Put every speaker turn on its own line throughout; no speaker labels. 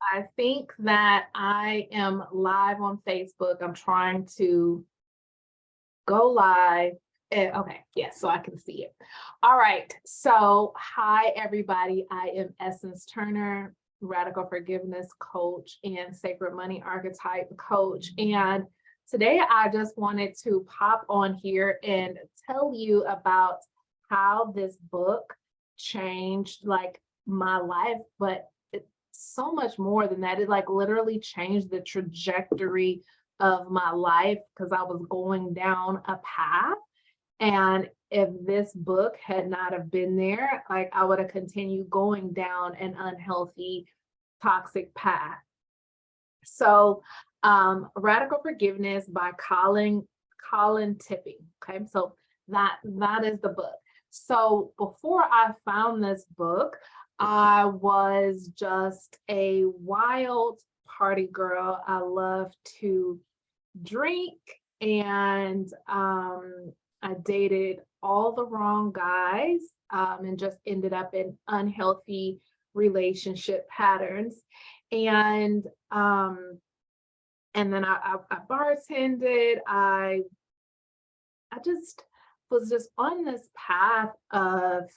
I think that I am live on Facebook. I'm trying to go live. Okay, yes, so I can see it. All right. So, hi, everybody. I am Essence Turner, radical forgiveness coach and sacred money archetype coach. And today I just wanted to pop on here and tell you about how this book changed like my life, but it's so much more than that. It like literally changed the trajectory of my life because I was going down a path. And if this book had not have been there, like I would have continued going down an unhealthy, toxic path. So Radical Forgiveness by Colin Tipping. Okay, so that is the book. So before I found this book, I was just a wild party girl. I love to drink, and I dated all the wrong guys, and just ended up in unhealthy relationship patterns. And and then I bartended. I just was just on this path of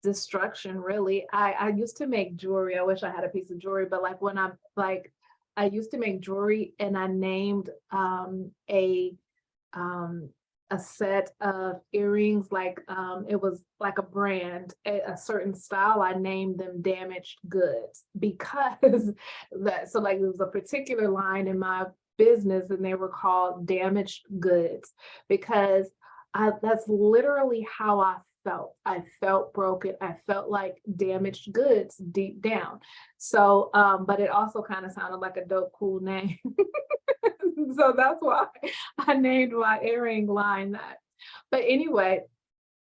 destruction, really. I used to make jewelry. I wish I had a piece of jewelry, but like when I'm like I used to make jewelry, and I named um a set of earrings, like it was like a brand, a certain style. I named them damaged goods because that, so like it was a particular line in my business and they were called damaged goods because that's literally how I felt. I felt broken. I felt like damaged goods deep down. So but it also kind of sounded like a dope cool name. So that's why I named my earring line that. But anyway,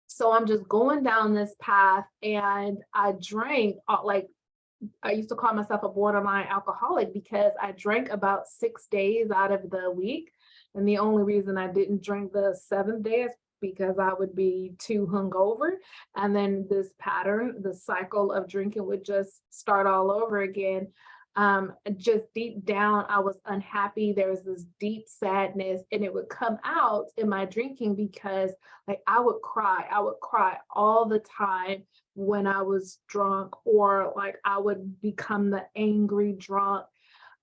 so I'm just going down this path, and I drank like I used to call myself a borderline alcoholic because I drank about 6 days out of the week. And the only reason I didn't drink the seventh day is because I would be too hungover. And then this pattern, the cycle of drinking would just start all over again. Just deep down, I was unhappy. There was this deep sadness, and it would come out in my drinking because like I would cry. I would cry all the time when I was drunk, or like I would become the angry drunk.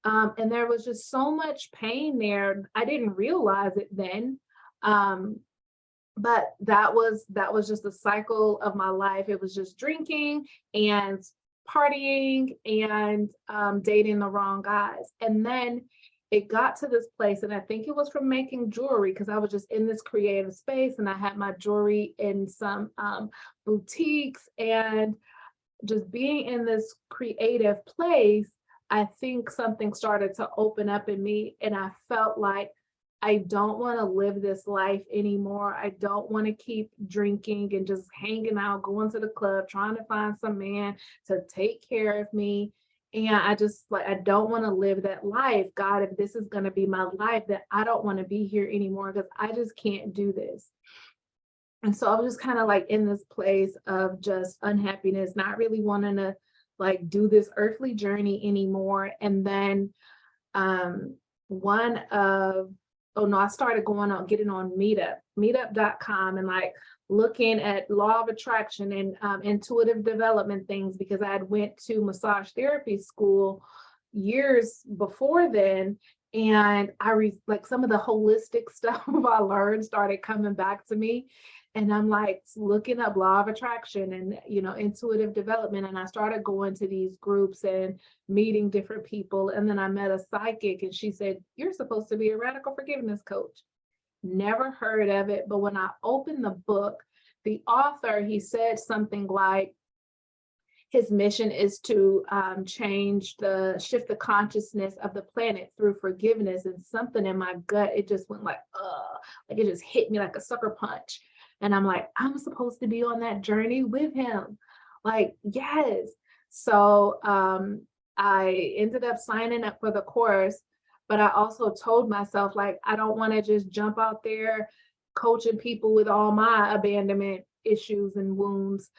And there was just so much pain there. I didn't realize it then. Um, but that was just the cycle of my life. It was just drinking and partying and dating the wrong guys. And then it got to this place, and I think it was from making jewelry because I was just in this creative space, and I had my jewelry in some boutiques, and just being in this creative place, I think something started to open up in me, and I felt like I don't want to live this life anymore. I don't want to keep drinking and just hanging out, going to the club, trying to find some man to take care of me. And I just like, I don't want to live that life. God, if this is going to be my life, then I don't want to be here anymore because I just can't do this. And so I was just kind of like in this place of just unhappiness, not really wanting to like do this earthly journey anymore. And then one of oh no, I started going on getting on meetup.com, and like looking at law of attraction and intuitive development things because I had went to massage therapy school years before then. And like some of the holistic stuff I learned started coming back to me. And I'm like looking up law of attraction and, intuitive development. And I started going to these groups and meeting different people. And then I met a psychic, and she said, "You're supposed to be a radical forgiveness coach." Never heard of it. But when I opened the book, the author, he said something like, his mission is to shift the consciousness of the planet through forgiveness. And something in my gut, it just went like it just hit me like a sucker punch. And I'm like, I'm supposed to be on that journey with him. Like, yes. So I ended up signing up for the course, but I also told myself, like, I don't want to just jump out there coaching people with all my abandonment issues and wounds.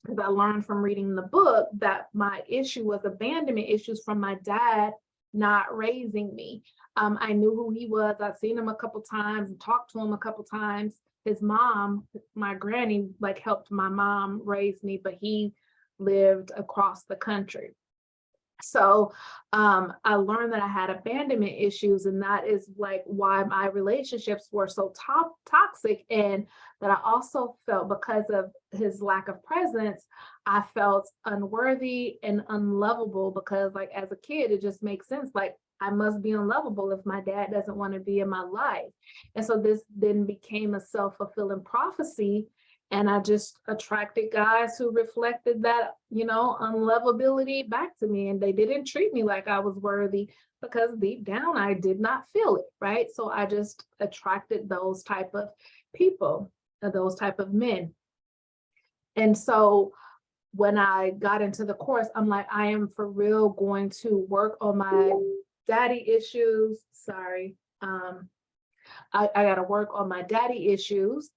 because I learned from reading the book that my issue was abandonment issues from my dad not raising me. I knew who he was. I'd seen him a couple times and talked to him a couple times. His mom, my granny, like helped my mom raise me, but he lived across the country. So I learned that I had abandonment issues, and that is like why my relationships were so toxic. And that I also felt, because of his lack of presence, I felt unworthy and unlovable, because like as a kid, it just makes sense. Like I must be unlovable if my dad doesn't want to be in my life. And so this then became a self-fulfilling prophecy, and I just attracted guys who reflected that, unlovability back to me. And they didn't treat me like I was worthy, because deep down I did not feel it, right? So I just attracted those type of people, those type of men. And so when I got into the course, I'm like, I am for real going to work on my daddy issues. Sorry. I got to work on my daddy issues.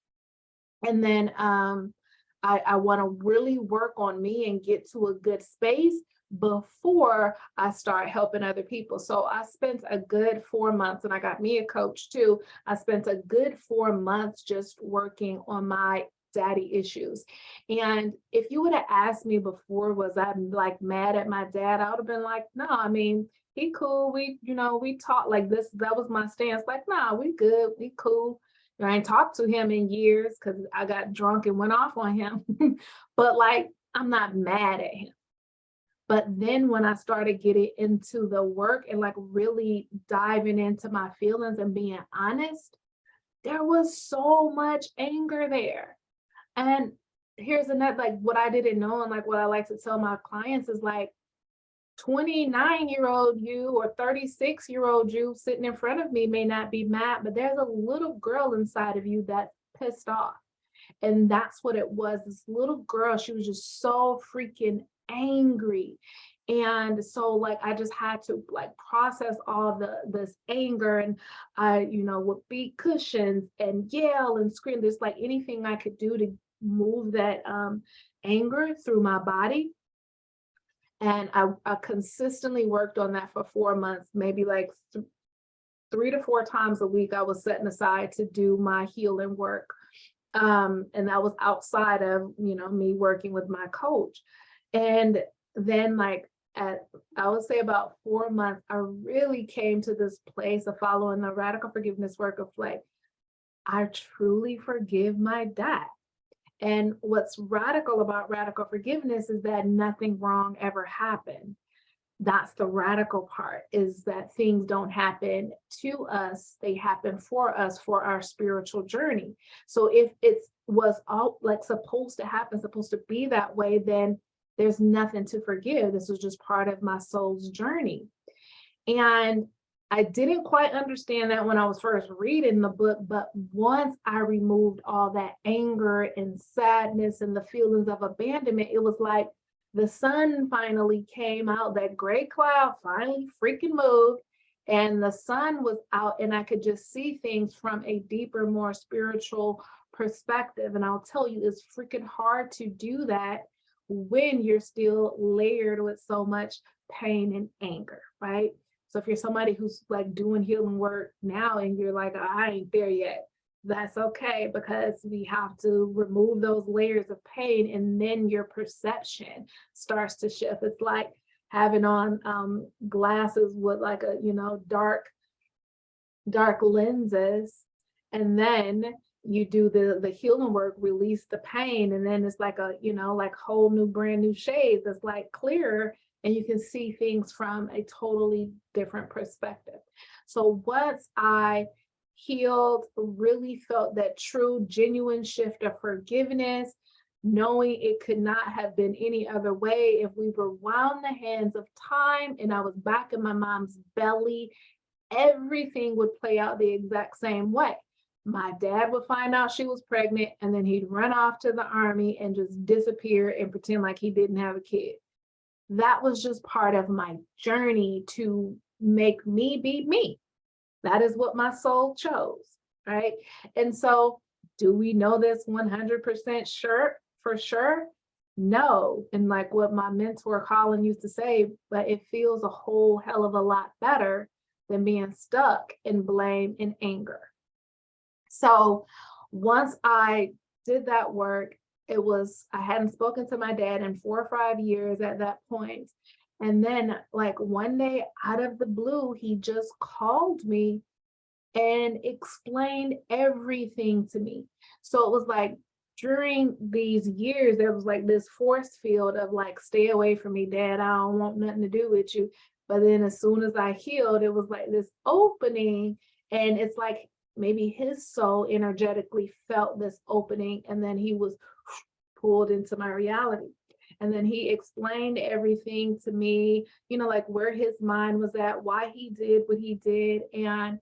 And then I want to really work on me and get to a good space before I start helping other people. So I spent a good 4 months, and I got me a coach too. I spent a good 4 months just working on my daddy issues. And if you would have asked me before, was I like mad at my dad? I would have been like, no, I mean, he cool. We talked like this. That was my stance. Like, nah, we good. We cool. I ain't talked to him in years because I got drunk and went off on him. But like, I'm not mad at him. But then when I started getting into the work and like really diving into my feelings and being honest, there was so much anger there. And here's another, like what I didn't know, and like what I like to tell my clients is like, 29-year-old you or 36-year-old you sitting in front of me may not be mad, but there's a little girl inside of you that's pissed off. And that's what it was. This little girl, she was just so freaking angry. And so like I just had to like process all this anger, and I, would beat cushions and yell and scream. There's like anything I could do to move that anger through my body. And I consistently worked on that for 4 months, maybe like 3 to 4 times a week. I was setting aside to do my healing work. And that was outside of, me working with my coach. And then like I would say about 4 months, I really came to this place of following the radical forgiveness work of like, I truly forgive my dad. And what's radical about radical forgiveness is that nothing wrong ever happened. That's the radical part, is that things don't happen to us, they happen for us for our spiritual journey. So if it was all like supposed to happen, supposed to be that way, then there's nothing to forgive. This was just part of my soul's journey. And I didn't quite understand that when I was first reading the book, but once I removed all that anger and sadness and the feelings of abandonment, it was like the sun finally came out, that gray cloud finally freaking moved, and the sun was out, and I could just see things from a deeper, more spiritual perspective. And I'll tell you, it's freaking hard to do that when you're still layered with so much pain and anger, right? So if you're somebody who's like doing healing work now and you're like, I ain't there yet, that's okay, because we have to remove those layers of pain, and then your perception starts to shift. It's like having on glasses with like a, dark lenses, and then you do the healing work, release the pain, and then it's like a, like whole new brand new shades that's like clearer, and you can see things from a totally different perspective. So once I healed, really felt that true, genuine shift of forgiveness, knowing it could not have been any other way. If we rewound the hands of time and I was back in my mom's belly, everything would play out the exact same way. My dad would find out she was pregnant, and then he'd run off to the army and just disappear and pretend like he didn't have a kid. That was just part of my journey to make me be me. That is what my soul chose, right? And so, do we know this 100% sure, for sure? no. And like what my mentor Colin used to say, but it feels a whole hell of a lot better than being stuck in blame and anger. So once I did that work, I hadn't spoken to my dad in 4 or 5 years at that point. And then, like one day out of the blue, he just called me and explained everything to me. So it was like during these years, there was like this force field of like, stay away from me, dad. I don't want nothing to do with you. But then as soon as I healed, it was like this opening. And it's like maybe his soul energetically felt this opening, and then he was pulled into my reality. And then he explained everything to me, like where his mind was at, why he did what he did. And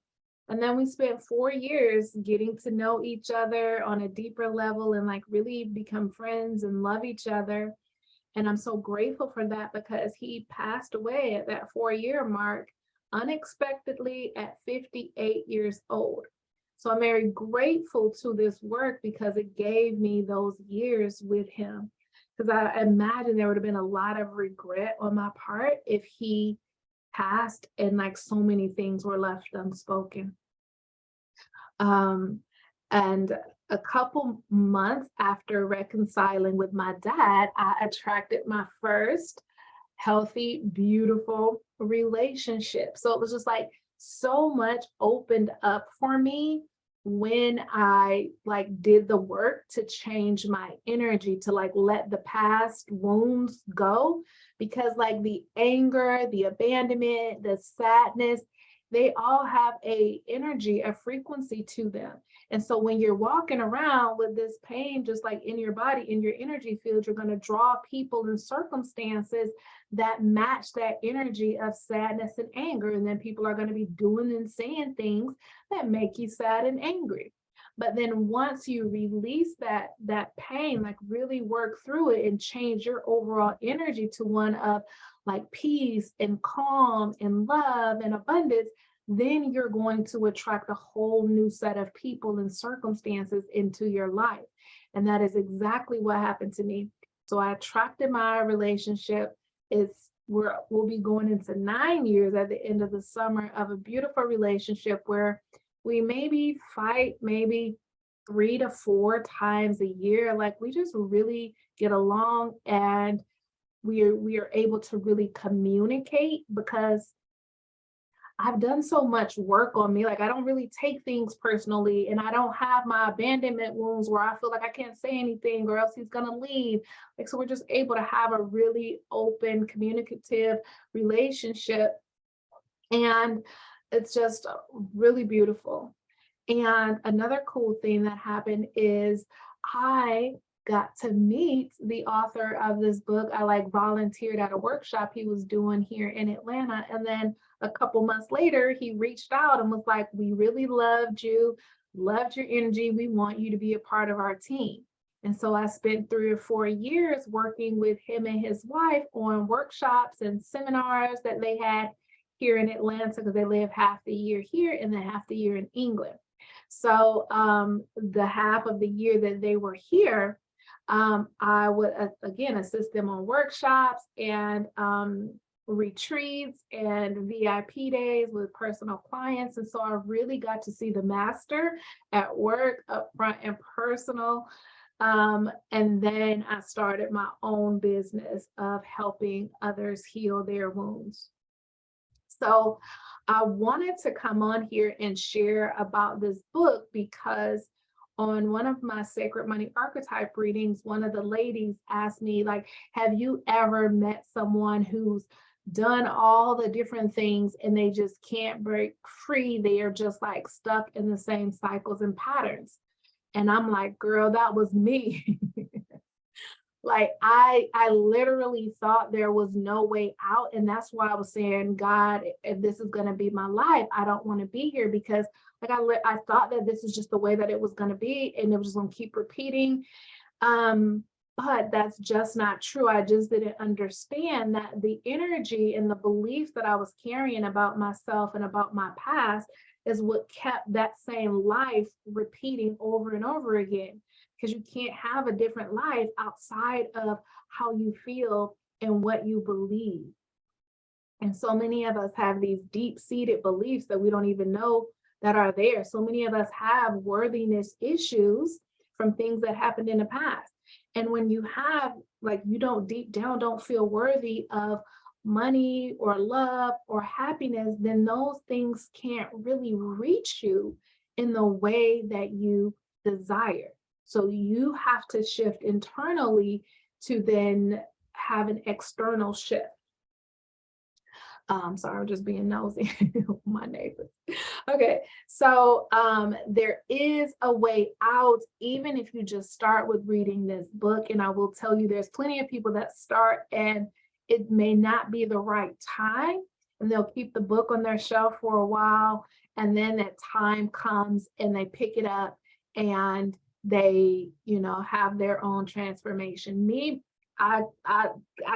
then we spent 4 years getting to know each other on a deeper level and like really become friends and love each other. And I'm so grateful for that because he passed away at that 4 year mark unexpectedly at 58 years old. So I'm very grateful to this work because it gave me those years with him. Because I imagine there would have been a lot of regret on my part if he passed and like so many things were left unspoken. And a couple months after reconciling with my dad, I attracted my first healthy, beautiful relationship. So it was just like so much opened up for me when I like did the work to change my energy, to like let the past wounds go, because like the anger, the abandonment, the sadness, they all have a energy, a frequency to them. And so when you're walking around with this pain, just like in your body, in your energy field, you're going to draw people and circumstances that match that energy of sadness and anger. And then people are going to be doing and saying things that make you sad and angry. But then once you release that pain, like really work through it and change your overall energy to one of like peace and calm and love and abundance, then you're going to attract a whole new set of people and circumstances into your life. And that is exactly what happened to me. So I attracted my relationship. We'll be going into 9 years at the end of the summer of a beautiful relationship where we maybe fight maybe 3 to 4 times a year. Like we just really get along, and we are able to really communicate because I've done so much work on me. Like I don't really take things personally, and I don't have my abandonment wounds where I feel like I can't say anything or else he's gonna leave. Like, so we're just able to have a really open, communicative relationship. And it's just really beautiful. And another cool thing that happened is I got to meet the author of this book. I like volunteered at a workshop he was doing here in Atlanta. And then a couple months later, he reached out and was like, we really loved you, loved your energy. We want you to be a part of our team. And so I spent 3 or 4 years working with him and his wife on workshops and seminars that they had here in Atlanta, because they live half the year here and then half the year in England. So the half of the year that they were here, I would again assist them on workshops and retreats and VIP days with personal clients. And so I really got to see the master at work, up front and personal. And then I started my own business of helping others heal their wounds. So I wanted to come on here and share about this book because on one of my Sacred Money Archetype readings, one of the ladies asked me, like, have you ever met someone who's done all the different things and they just can't break free? They are just like stuck in the same cycles and patterns. And I'm like, girl, that was me. Like I literally thought there was no way out. And that's why I was saying, God, if this is going to be my life, I don't want to be here, because like I thought that this is just the way that it was going to be, and it was just going to keep repeating. But that's just not true. I just didn't understand that the energy and the beliefs that I was carrying about myself and about my past is what kept that same life repeating over and over again. Because you can't have a different life outside of how you feel and what you believe. And so many of us have these deep-seated beliefs that we don't even know that are there. So many of us have worthiness issues from things that happened in the past. And when you have, like, you don't deep down don't feel worthy of money or love or happiness, then those things can't really reach you in the way that you desire. So you have to shift internally to then have an external shift. Sorry, I'm just being nosy. My neighbors. Okay, so there is a way out, even if you just start with reading this book. And I will tell you, there's plenty of people that start and it may not be the right time, and they'll keep the book on their shelf for a while, and then that time comes and they pick it up and they, have their own transformation. Me, I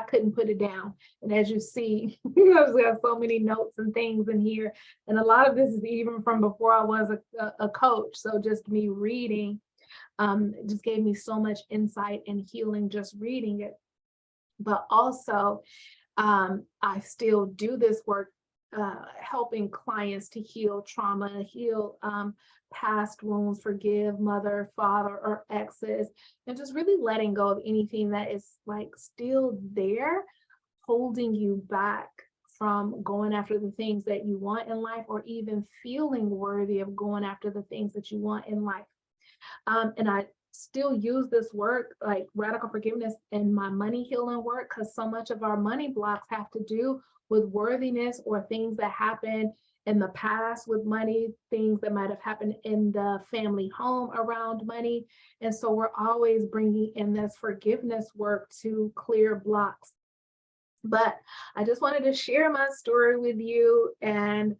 couldn't put it down. And as you see, I've got so many notes and things in here. And a lot of this is even from before I was a coach. So just me reading it just gave me so much insight and healing just reading it. But also, I still do this work helping clients to heal trauma, heal past wounds, forgive mother, father, or exes, and just really letting go of anything that is like still there, holding you back from going after the things that you want in life, or even feeling worthy of going after the things that you want in life. And I still use this work, like radical forgiveness, in my money healing work, because so much of our money blocks have to do with worthiness or things that happen in the past with money, things that might have happened in the family home around money. And so we're always bringing in this forgiveness work to clear blocks. But I just wanted to share my story with you and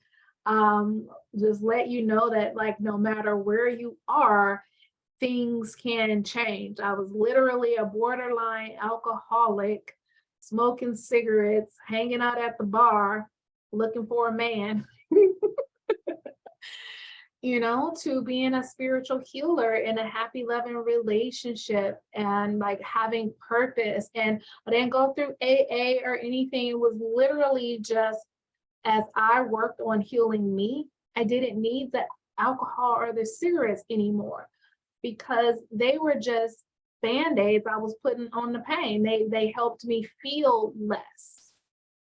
just let you know that, like, no matter where you are, things can change. I was literally a borderline alcoholic, smoking cigarettes, hanging out at the bar, looking for a man, to being a spiritual healer in a happy, loving relationship and like having purpose. And I didn't go through AA or anything. It was literally just as I worked on healing me, I didn't need the alcohol or the cigarettes anymore, because they were just band-aids I was putting on the pain. They helped me feel less.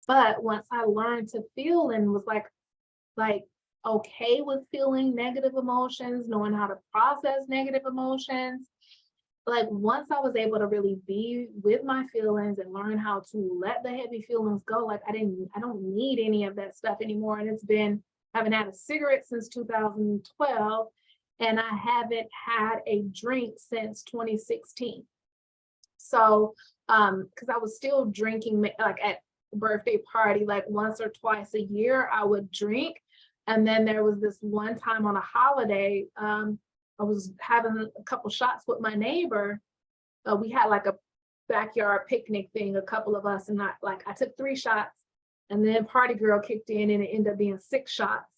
But once I learned to feel and was like okay with feeling negative emotions, knowing how to process negative emotions, like once I was able to really be with my feelings and learn how to let the heavy feelings go, like I don't need any of that stuff anymore. And I haven't had a cigarette since 2012. And I haven't had a drink since 2016. So, because I was still drinking, like at birthday party, like once or twice a year, I would drink. And then there was this one time on a holiday, I was having a couple shots with my neighbor. We had like a backyard picnic thing, a couple of us, and I took 3 shots, and then party girl kicked in, and it ended up being 6 shots.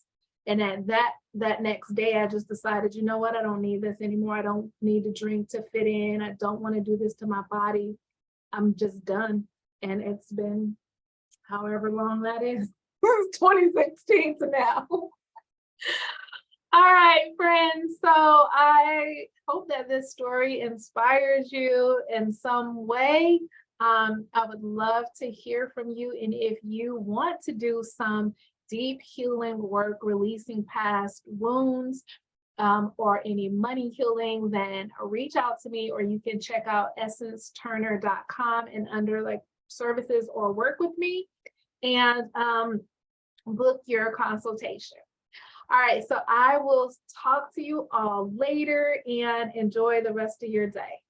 And at that next day, I just decided, you know what, I don't need this anymore. I don't need to drink to fit in. I don't want to do this to my body. I'm just done. And it's been however long that is, 2016 to now. All right, friends. So I hope that this story inspires you in some way. I would love to hear from you. And if you want to do some deep healing work, releasing past wounds, or any money healing, then reach out to me, or you can check out essenceturner.com and under like services or work with me, and book your consultation. All right, so I will talk to you all later, and enjoy the rest of your day.